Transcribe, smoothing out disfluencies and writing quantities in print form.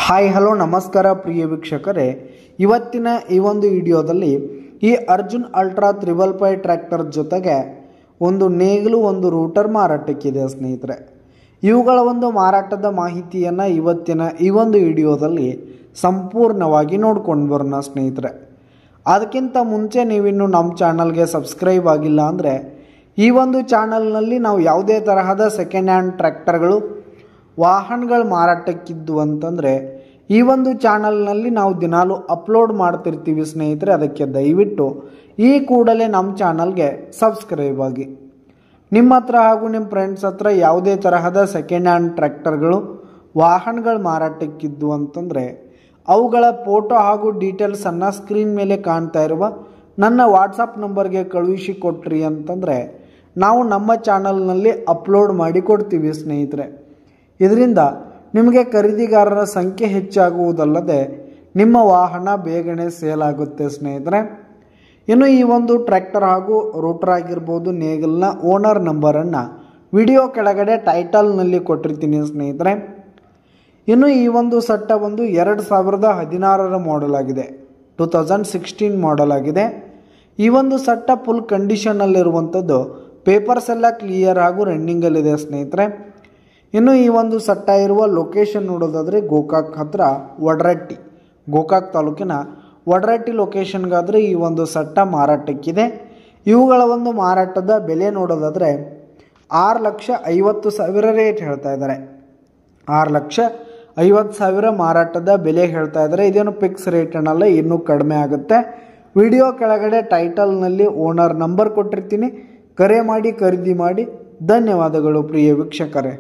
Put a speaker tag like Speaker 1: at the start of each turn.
Speaker 1: Hi hello ನಮಸ್ಕಾರ ಪ್ರಿಯ ವೀಕ್ಷಕರೇ, ಇವತ್ತಿನ ಈ ಒಂದು ವಿಡಿಯೋದಲ್ಲಿ ಈ ಅರ್ಜುನ್ ಅಲ್ಟ್ರಾ 555 ಟ್ರ್ಯಾಕ್ಟರ್ ಜೊತೆಗೆ ಒಂದು ನೇಗಿಲು ಒಂದು ರೂಟರ್ ಮಾರಾಟಕ್ಕಿದೆ ಸ್ನೇಹಿತರೆ. ಇವುಗಳ ಒಂದು ಮಾರಾಟದ ಮಾಹಿತಿಯನ್ನು ಇವತ್ತಿನ ಈ ಒಂದು ವಿಡಿಯೋದಲ್ಲಿ ಸಂಪೂರ್ಣವಾಗಿ ನೋಡ್ಕೊಂಡು ಬರೋಣ ಸ್ನೇಹಿತರೆ. ಅದಕ್ಕಿಂತ ಮುಂಚೆ ನೀವಿನ್ನು ನಮ್ಮ ಚಾನಲ್ಗೆ ಸಬ್ಸ್ಕ್ರೈಬ್ ಆಗಿಲ್ಲ ಅಂದರೆ ಈ ಒಂದು ಚಾನಲ್ನಲ್ಲಿ ನಾವು ಯಾವುದೇ ತರಹದ ಸೆಕೆಂಡ್ ಹ್ಯಾಂಡ್ ಟ್ರ್ಯಾಕ್ಟರ್ಗಳು ವಾಹನಗಳು ಮಾರಾಟಕ್ಕಿದ್ದು ಅಂತಂದರೆ ಈ ಒಂದು ಚಾನಲ್ನಲ್ಲಿ ನಾವು ದಿನಾಲು ಅಪ್ಲೋಡ್ ಮಾಡ್ತಿರ್ತೀವಿ ಸ್ನೇಹಿತರೆ. ಅದಕ್ಕೆ ದಯವಿಟ್ಟು ಈ ಕೂಡಲೇ ನಮ್ಮ ಚಾನಲ್ಗೆ ಸಬ್ಸ್ಕ್ರೈಬ್ ಆಗಿ. ನಿಮ್ಮ ಹತ್ರ ಹಾಗೂ ನಿಮ್ಮ ಫ್ರೆಂಡ್ಸ್ ಹತ್ರ ಯಾವುದೇ ತರಹದ ಸೆಕೆಂಡ್ ಹ್ಯಾಂಡ್ ಟ್ರ್ಯಾಕ್ಟರ್ಗಳು ವಾಹನಗಳು ಮಾರಾಟಕ್ಕಿದ್ದು ಅಂತಂದರೆ ಅವುಗಳ ಫೋಟೋ ಹಾಗೂ ಡೀಟೇಲ್ಸನ್ನು ಸ್ಕ್ರೀನ್ ಮೇಲೆ ಕಾಣ್ತಾ ಇರುವ ನನ್ನ ವಾಟ್ಸಪ್ ನಂಬರ್ಗೆ ಕಳುಹಿಸಿ ಕೊಟ್ರಿ ಅಂತಂದರೆ ನಾವು ನಮ್ಮ ಚಾನಲ್ನಲ್ಲಿ ಅಪ್ಲೋಡ್ ಮಾಡಿ ಕೊಡ್ತೀವಿ ಸ್ನೇಹಿತರೆ. ಇದರಿಂದ ನಿಮಗೆ ಖರೀದಿಗಾರರ ಸಂಖ್ಯೆ ಹೆಚ್ಚಾಗುವುದಲ್ಲದೆ ನಿಮ್ಮ ವಾಹನ ಬೇಗನೆ ಸೇಲ್ ಆಗುತ್ತೆ ಸ್ನೇಹಿತರೆ. ಇನ್ನು ಈ ಒಂದು ಟ್ರ್ಯಾಕ್ಟರ್ ಹಾಗೂ ರೂಟರ್ ಆಗಿರ್ಬೋದು ನೇಗಿಲ್ನ ಓನರ್ ನಂಬರನ್ನು ವಿಡಿಯೋ ಕೆಳಗಡೆ ಟೈಟಲ್ನಲ್ಲಿ ಕೊಟ್ಟಿರ್ತೀನಿ ಸ್ನೇಹಿತರೆ. ಇನ್ನು ಈ ಒಂದು ಸಟ್ಟ ಒಂದು 2016ರ ಮಾಡೆಲ್ ಆಗಿದೆ, 2016 ಮಾಡೆಲ್ ಆಗಿದೆ. ಈ ಒಂದು ಸಟ್ಟ ಫುಲ್ ಕಂಡೀಷನಲ್ಲಿರುವಂಥದ್ದು, ಪೇಪರ್ಸ್ ಎಲ್ಲ ಕ್ಲಿಯರ್ ಹಾಗೂ ರನ್ನಿಂಗಲ್ಲಿದೆ ಸ್ನೇಹಿತರೆ. ಇನ್ನು ಈ ಒಂದು ಸಟ್ಟ ಇರುವ ಲೊಕೇಶನ್ ನೋಡೋದಾದರೆ ಗೋಕಾಕ್ ಹತ್ರ ವಡ್ರಟ್ಟಿ, ಗೋಕಾಕ್ ತಾಲೂಕಿನ ವಡ್ರಟ್ಟಿ ಲೊಕೇಶನ್ಗಾದರೆ ಈ ಒಂದು ಸಟ್ಟ ಮಾರಾಟಕ್ಕಿದೆ. ಇವುಗಳ ಒಂದು ಮಾರಾಟದ ಬೆಲೆ ನೋಡೋದಾದರೆ 6,50,000 ರೇಟ್ ಹೇಳ್ತಾ ಇದ್ದಾರೆ. 6,50,000 ಮಾರಾಟದ ಬೆಲೆ ಹೇಳ್ತಾ ಇದ್ದಾರೆ. ಇದೇನು ಫಿಕ್ಸ್ ರೇಟ್ ಅನ್ನಲ್ಲ, ಇನ್ನೂ ಕಡಿಮೆ ಆಗುತ್ತೆ. ವಿಡಿಯೋ ಕೆಳಗಡೆ ಟೈಟಲ್ನಲ್ಲಿ ಓನರ್ ನಂಬರ್ ಕೊಟ್ಟಿರ್ತೀನಿ, ಕರೆ ಮಾಡಿ ಖರೀದಿ ಮಾಡಿ. ಧನ್ಯವಾದಗಳು ಪ್ರಿಯ ವೀಕ್ಷಕರೇ.